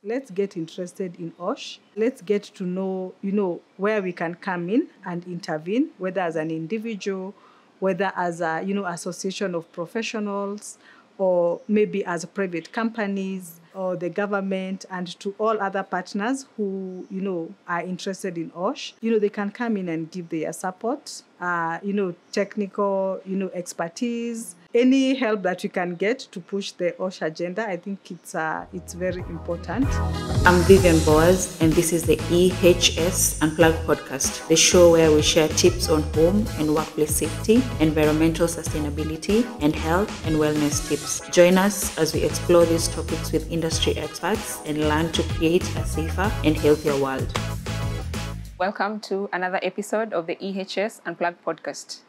let's get interested in OSH. Let's get to know, where we can come in and intervene, whether as an individual, whether as a, association of professionals, or maybe as private companies or the government, and to all other partners who, are interested in OSH. They can come in and give their support, technical, expertise, any help that we can get to push the OSH agenda. I think it's very important. I'm Vivianne Boaz, and this is the EHS Unplugged podcast, the show where we share tips on home and workplace safety, environmental sustainability, and health and wellness tips. Join us as we explore these topics with industry experts and learn to create a safer and healthier world. Welcome to another episode of the EHS Unplugged podcast.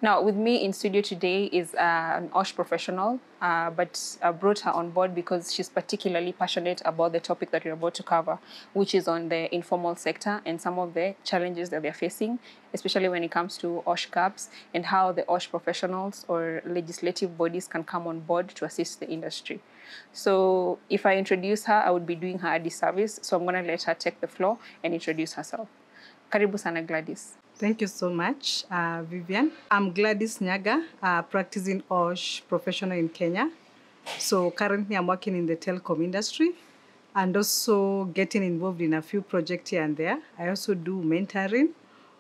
Now, with me in studio today is an OSH professional, but I brought her on board because she's particularly passionate about the topic that we're about to cover, which is on the informal sector and some of the challenges that they're facing, especially when it comes to OSH gaps and how the OSH professionals or legislative bodies can come on board to assist the industry. So if I introduce her, I would be doing her a disservice, so I'm going to let her take the floor and introduce herself. Karibu sana, Gladys. Thank you so much, Vivianne. I'm Gladys Nyaga, practicing OSH professional in Kenya. So currently I'm working in the telecom industry and also getting involved in a few projects here and there. I also do mentoring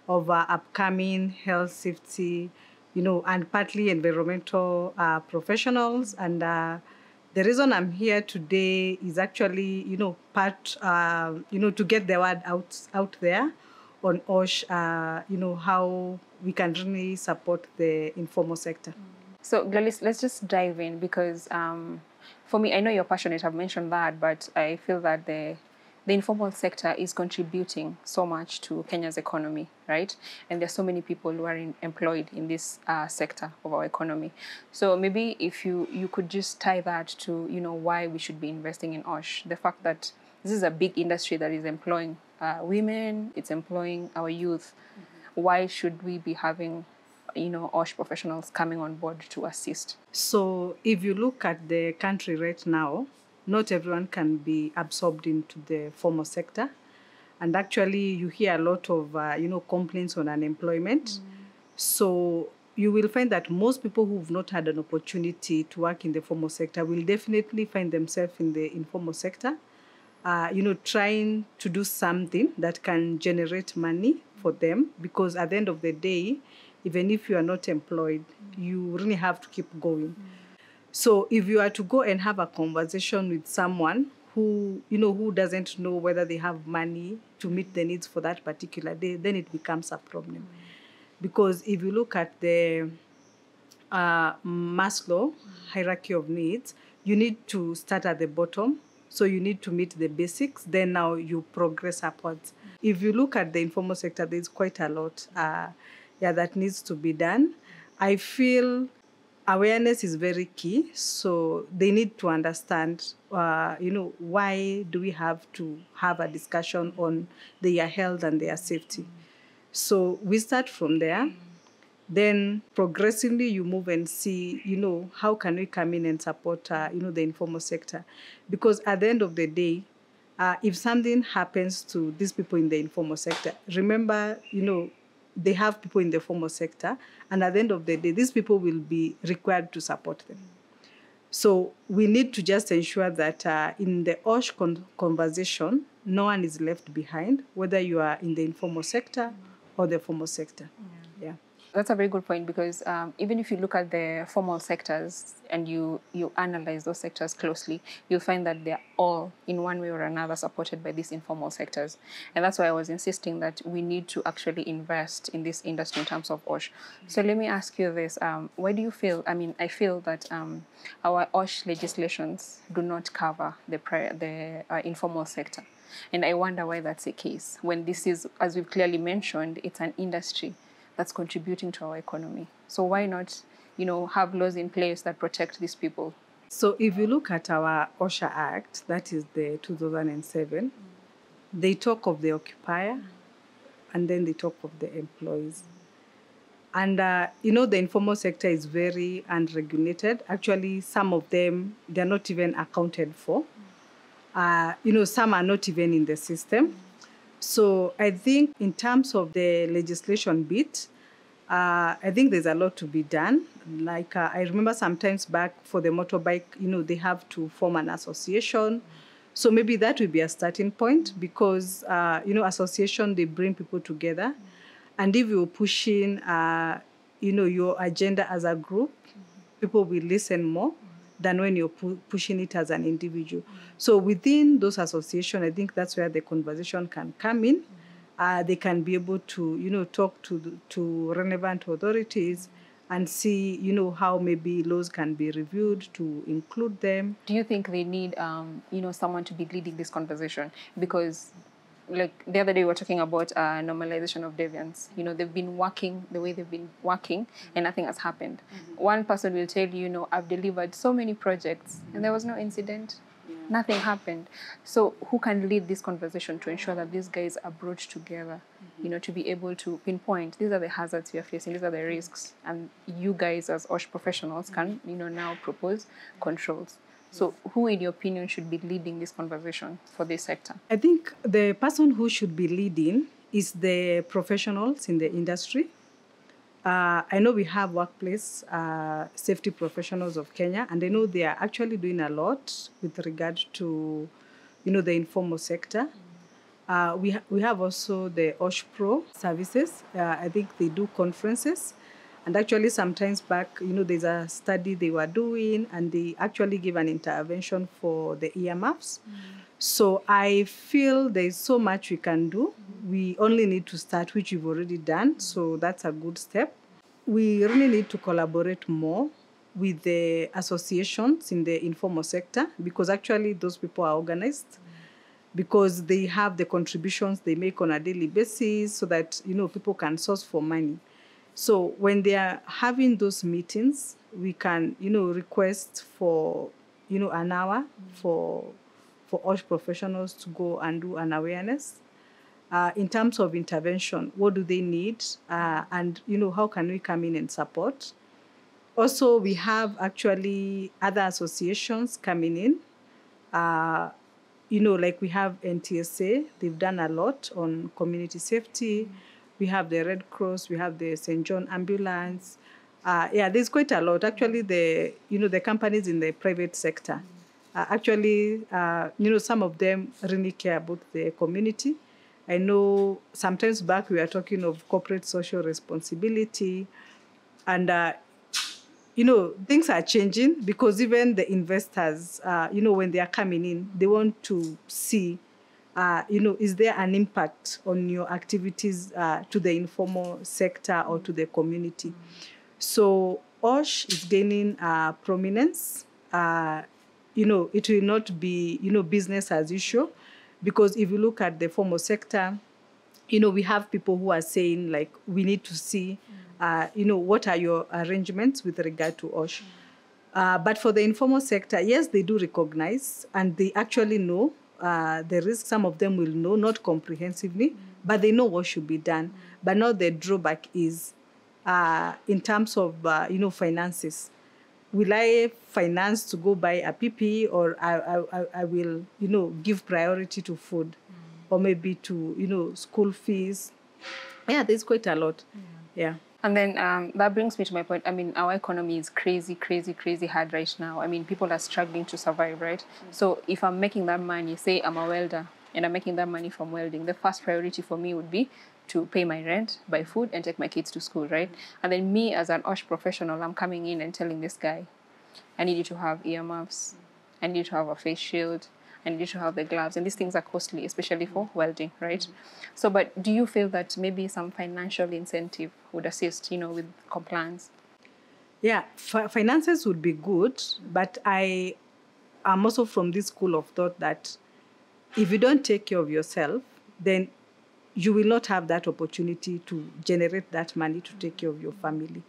of upcoming health, safety, and partly environmental professionals. And the reason I'm here today is actually, to get the word out there on OSH, how we can really support the informal sector. So, Gladys, let's just dive in because for me, I know you're passionate, I've mentioned that, but I feel that the informal sector is contributing so much to Kenya's economy, right? And there's so many people who are employed in this sector of our economy. So maybe if you could just tie that to, why we should be investing in OSH, the fact that this is a big industry that is employing women, it's employing our youth. Mm-hmm. Why should we be having, OSH professionals coming on board to assist? So if you look at the country right now, not everyone can be absorbed into the formal sector. And actually, you hear a lot of, complaints on unemployment. Mm. So you will find that most people who've not had an opportunity to work in the formal sector will definitely find themselves in the informal sector. Trying to do something that can generate money for them, because at the end of the day, even if you are not employed, you really have to keep going. So if you are to go and have a conversation with someone who doesn't know whether they have money to meet the needs for that particular day, then it becomes a problem. Because if you look at the Maslow hierarchy of needs, you need to start at the bottom. So you need to meet the basics, then now you progress upwards. If you look at the informal sector, there's quite a lot that needs to be done. I feel awareness is very key. So they need to understand, why do we have to have a discussion on their health and their safety. So we start from there. Then progressively you move and see, how can we come in and support, the informal sector? Because at the end of the day, if something happens to these people in the informal sector, remember, they have people in the formal sector, and at the end of the day, these people will be required to support them. So we need to just ensure that in the OSH conversation, no one is left behind, whether you are in the informal sector or the formal sector. Yeah. That's a very good point because even if you look at the formal sectors and you analyze those sectors closely, you'll find that they're all in one way or another supported by these informal sectors. And that's why I was insisting that we need to actually invest in this industry in terms of OSH. So let me ask you this. Why do you feel, I feel that our OSH legislations do not cover the informal sector. And I wonder why that's the case. When this is, as we've clearly mentioned, it's an industry that's contributing to our economy. So why not, have laws in place that protect these people? So if you look at our OSHA Act, that is the 2007, they talk of the occupier and then they talk of the employees. And, the informal sector is very unregulated. Actually, some of them, they're not even accounted for. some are not even in the system. So I think in terms of the legislation bit, I think there's a lot to be done. Like I remember sometimes back for the motorbike, they have to form an association. So maybe that will be a starting point because, association, they bring people together. And if you're pushing, your agenda as a group, people will listen more than when you're pushing it as an individual. So within those associations, I think that's where the conversation can come in. They can be able to, talk to relevant authorities and see, how maybe laws can be reviewed to include them. Do you think they need, someone to be leading this conversation? Because, like the other day, we were talking about normalization of deviance. They've been working the way they've been working, and nothing has happened. One person will tell you, I've delivered so many projects, and there was no incident. Nothing happened. So who can lead this conversation to ensure that these guys are brought together, to be able to pinpoint, these are the hazards we are facing, these are the risks, and you guys as OSH professionals can, now propose controls. So who, in your opinion, should be leading this conversation for this sector? I think the person who should be leading is the professionals in the industry. I know we have workplace safety professionals of Kenya, and I know they are actually doing a lot with regard to, the informal sector. We have also the OSH Pro services. I think they do conferences. And actually, sometimes back, there's a study they were doing, and they actually give an intervention for the earmuffs. So I feel there's so much we can do. We only need to start, which we've already done. So that's a good step. We really need to collaborate more with the associations in the informal sector, because actually those people are organized, because they have the contributions they make on a daily basis so that, people can source for money. So when they are having those meetings, we can, request for, an hour for OSH professionals to go and do an awareness. In terms of intervention, what do they need? And, how can we come in and support? Also, we have actually other associations coming in. Like we have NTSA, they've done a lot on community safety. We have the Red Cross, we have the St. John Ambulance. There's quite a lot. Actually, the companies in the private sector, some of them really care about the community. I know sometimes back we were talking of corporate social responsibility, and things are changing, because even the investors, when they are coming in, they want to see, is there an impact on your activities to the informal sector or to the community? So OSH is gaining prominence. It will not be, business as usual, because if you look at the formal sector, we have people who are saying, like, we need to see, what are your arrangements with regard to OSH? But for the informal sector, yes, they do recognize, and they actually know the risk. Some of them will know, not comprehensively, but they know what should be done. But now the drawback is in terms of, finances. Will I finance to go buy a PPE, or I will, give priority to food, or maybe to, school fees? Yeah, there's quite a lot. Yeah. And then that brings me to my point. I mean, our economy is crazy hard right now. I mean, people are struggling to survive, right? So if I'm making that money, say I'm a welder, and I'm making that money from welding, the first priority for me would be to pay my rent, buy food, and take my kids to school, right? And then me as an OSH professional, I'm coming in and telling this guy, I need you to have earmuffs, I need you to have a face shield, I need you to have the gloves. And these things are costly, especially for welding, right? So, but do you feel that maybe some financial incentive would assist, with compliance? Yeah, finances would be good, but I am also from this school of thought that if you don't take care of yourself, then you will not have that opportunity to generate that money to take care of your family.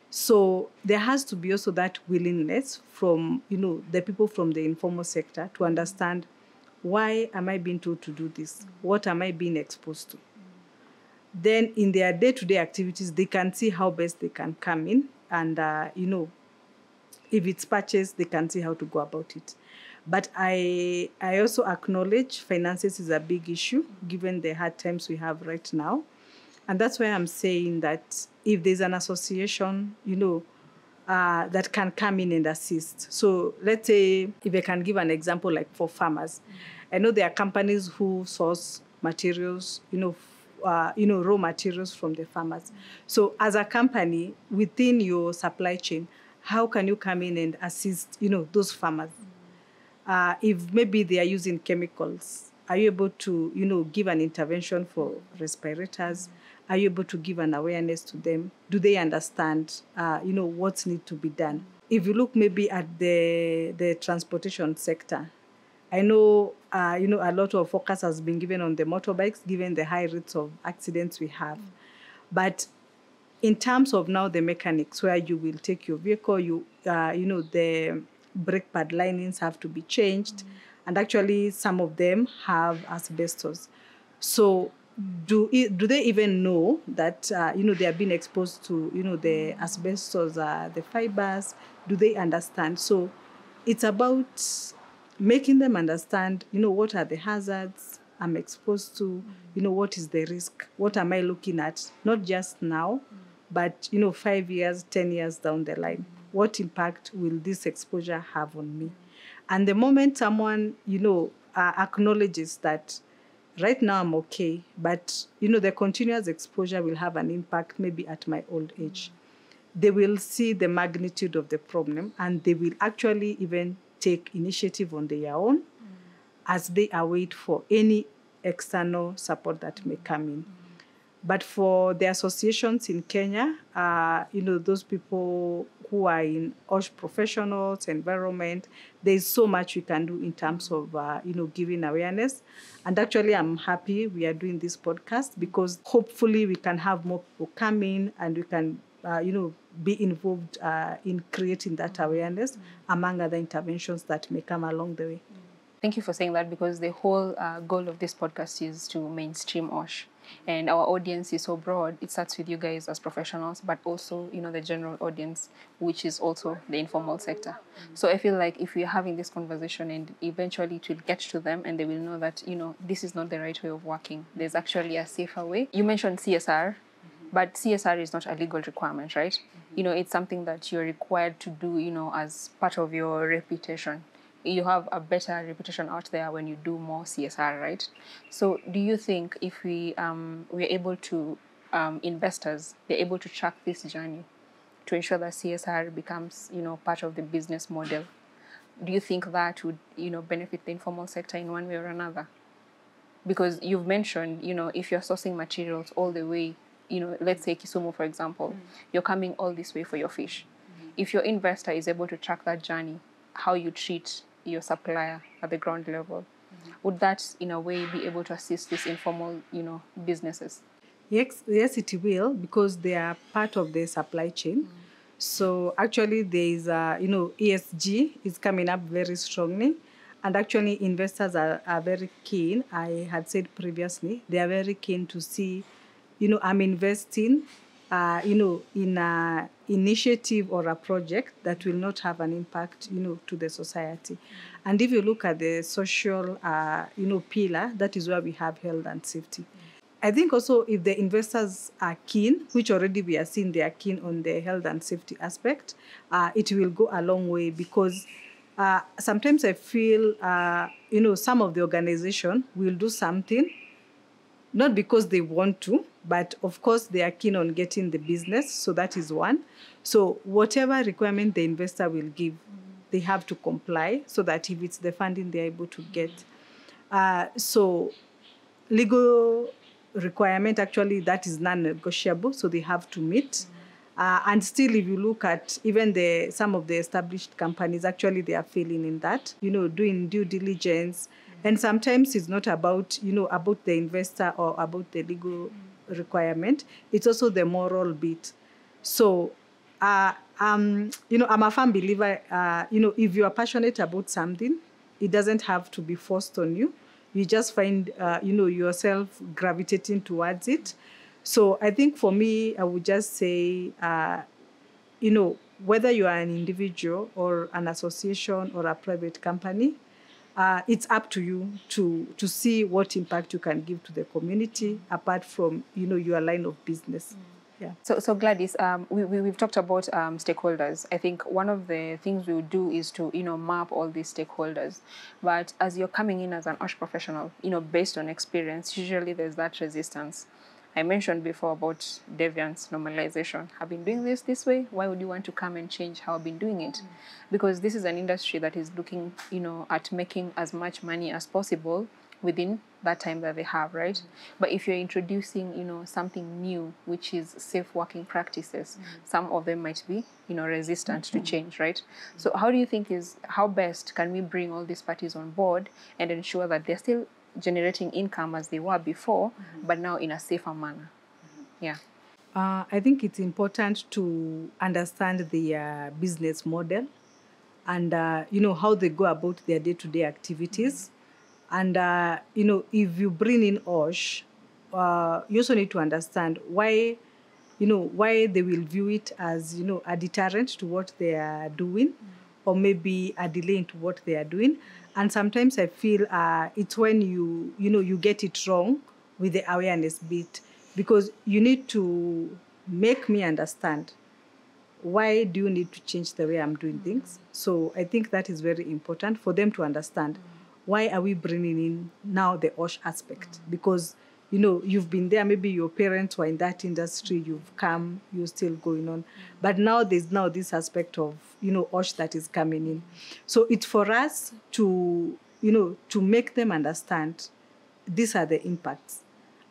So there has to be also that willingness from, the people from the informal sector to understand, why am I being told to do this? What am I being exposed to? Then in their day-to-day activities, they can see how best they can come in, and, if it's purchased, they can see how to go about it. But I also acknowledge finances is a big issue given the hard times we have right now. And that's why I'm saying that if there's an association, that can come in and assist. So let's say if I can give an example, like for farmers, I know there are companies who source materials, raw materials from the farmers. So as a company within your supply chain, how can you come in and assist, those farmers? If maybe they are using chemicals, are you able to, give an intervention for respirators? Are you able to give an awareness to them? Do they understand, what needs to be done? If you look maybe at the transportation sector, I know, a lot of focus has been given on the motorbikes, given the high rates of accidents we have. But in terms of now the mechanics, where you will take your vehicle, the brake pad linings have to be changed, and actually some of them have asbestos. So do they even know that they have been exposed to the asbestos, the fibers? Do they understand? So it's about making them understand what are the hazards I'm exposed to, what is the risk, what am I looking at, not just now, but 5 years, 10 years down the line. What impact will this exposure have on me? And the moment someone acknowledges that right now I'm okay, but the continuous exposure will have an impact maybe at my old age, they will see the magnitude of the problem, and they will actually even take initiative on their own as they await for any external support that may come in. But for the associations in Kenya, those people who are in OSH professionals, environment, there's so much we can do in terms of, giving awareness. And actually, I'm happy we are doing this podcast, because hopefully we can have more people come in, and we can, be involved in creating that awareness, among other interventions that may come along the way. Thank you for saying that, because the whole goal of this podcast is to mainstream OSH. And our audience is so broad. It starts with you guys as professionals, but also, the general audience, which is also the informal sector. So I feel like if we're having this conversation, and eventually it will get to them, and they will know that, this is not the right way of working. There's actually a safer way. You mentioned CSR, but CSR is not a legal requirement, right? It's something that you're required to do, as part of your reputation. You have a better reputation out there when you do more CSR, right? So do you think if we're able to, investors, they're able to track this journey to ensure that CSR becomes, part of the business model, do you think that would, benefit the informal sector in one way or another? Because you've mentioned, if you're sourcing materials all the way, let's say Kisumu, for example, you're coming all this way for your fish. If your investor is able to track that journey, how you treat your supplier at the ground level, would that in a way be able to assist these informal businesses? Yes, it will, because they are part of the supply chain. So actually there is ESG is coming up very strongly, and actually investors are very keen. I had said previously, they are very keen to see I'm investing in an initiative or a project that will not have an impact, to the society. And if you look at the social, pillar, that is where we have health and safety. I think also if the investors are keen, which already we are seeing they are keen on the health and safety aspect, it will go a long way, because sometimes I feel, some of the organization will do something, not because they want to, but of course they are keen on getting the business. So that is one. So whatever requirement the investor will give, they have to comply, so that if it's the funding they're able to get. So legal requirement, actually, that is non-negotiable, so they have to meet. And still, if you look at even some of the established companies, actually they are failing in that, doing due diligence. And sometimes it's not about, about the investor or about the legal requirement. It's also the moral bit. So, I'm a firm believer, if you are passionate about something, it doesn't have to be forced on you. You just find, yourself gravitating towards it. So I think for me, I would just say, whether you are an individual or an association or a private company, it's up to you to see what impact you can give to the community apart from, your line of business. Yeah. So Gladys, we've talked about stakeholders. I think one of the things we would do is to, map all these stakeholders. But as you're coming in as an OSH professional, based on experience, usually there's that resistance. I mentioned before about deviance normalization. I've been doing this way. Why would you want to come and change how I've been doing it? Because this is an industry that is looking, at making as much money as possible within that time that they have, right? But if you're introducing, something new, which is safe working practices, some of them might be, resistant to change, right? So how do you think how best can we bring all these parties on board and ensure that they're still generating income as they were before, but now in a safer manner? Yeah. I think it's important to understand the business model and, how they go about their day-to-day activities. And, if you bring in OSH, you also need to understand why they will view it as, a deterrent to what they are doing, or maybe a delay into what they are doing. And sometimes I feel it's when you get it wrong with the awareness bit, because you need to make me understand why do you need to change the way I'm doing things. So I think that is very important for them to understand. Why are we bringing in now the OSH aspect? Because, you've been there, maybe your parents were in that industry, you've come, you're still going on. But now there's this aspect of, OSH that is coming in. So it's for us to, to make them understand these are the impacts.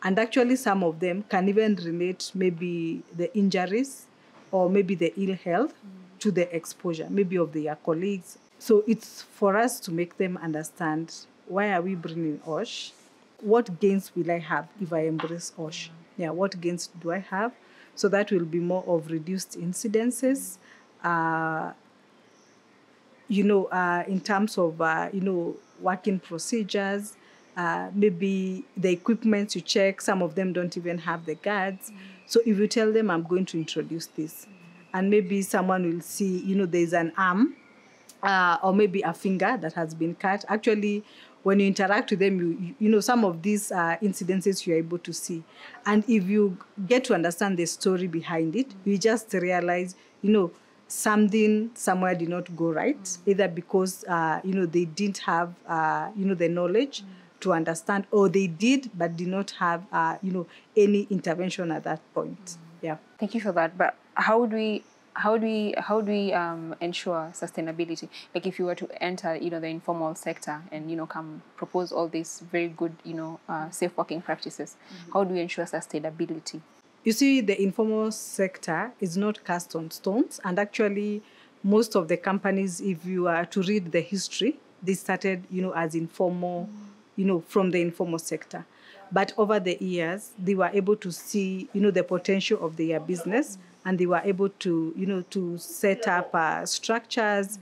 And actually some of them can even relate maybe the injuries or maybe the ill health to the exposure, maybe of their colleagues. So it's for us to make them understand, why are we bringing OSH? What gains will I have if I embrace OSH? Yeah, what gains do I have? So that will be more of reduced incidences, in terms of, working procedures, maybe the equipment you check, some of them don't even have the guards. So if you tell them, I'm going to introduce this, and maybe someone will see, there's an arm, or maybe a finger that has been cut. Actually, when you interact with them, some of these incidences you're able to see. And if you get to understand the story behind it, you just realize, something somewhere did not go right, either because, they didn't have, the knowledge to understand, or they did but did not have, any intervention at that point. Yeah. Thank you for that. But how do we ensure sustainability? Like if you were to enter, the informal sector and, come propose all these very good, safe working practices, how do we ensure sustainability? You see, the informal sector is not cast on stones. And actually, most of the companies, if you are to read the history, they started, as informal, from the informal sector. But over the years, they were able to see, the potential of their business, and they were able to, to set up structures,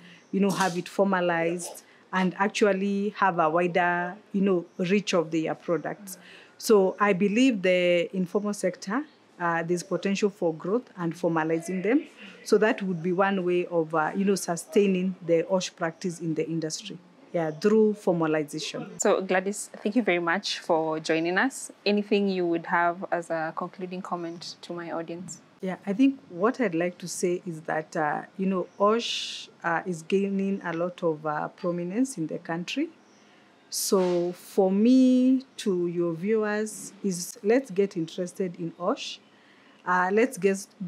have it formalized, and actually have a wider, reach of their products. So I believe the informal sector, there's potential for growth and formalizing them. So that would be one way of, sustaining the OSH practice in the industry. Yeah, through formalization. So Gladys, thank you very much for joining us. Anything you would have as a concluding comment to my audience? Yeah, I think what I'd like to say is that, OSH is gaining a lot of prominence in the country. So for me, to your viewers, is let's get interested in OSH. Let's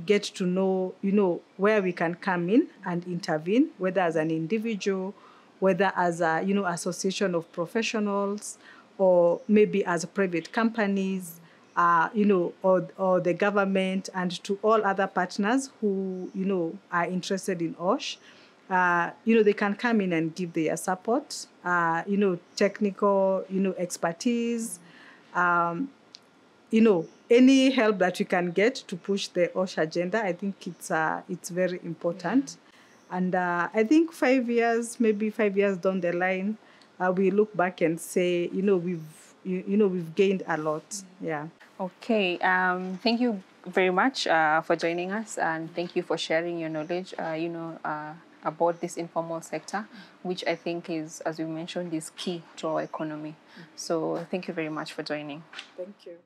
get to know, where we can come in and intervene, whether as an individual, whether as a, association of professionals, or maybe as private companies, or the government, and to all other partners who, are interested in OSH. They can come in and give their support, technical, expertise, any help that we can get to push the OSH agenda. I think it's very important. And I think 5 years, maybe 5 years down the line, we look back and say, we've gained a lot. Yeah. Okay. Thank you very much for joining us, and thank you for sharing your knowledge. about this informal sector, which I think is, as we mentioned, is key to our economy. So thank you very much for joining. Thank you.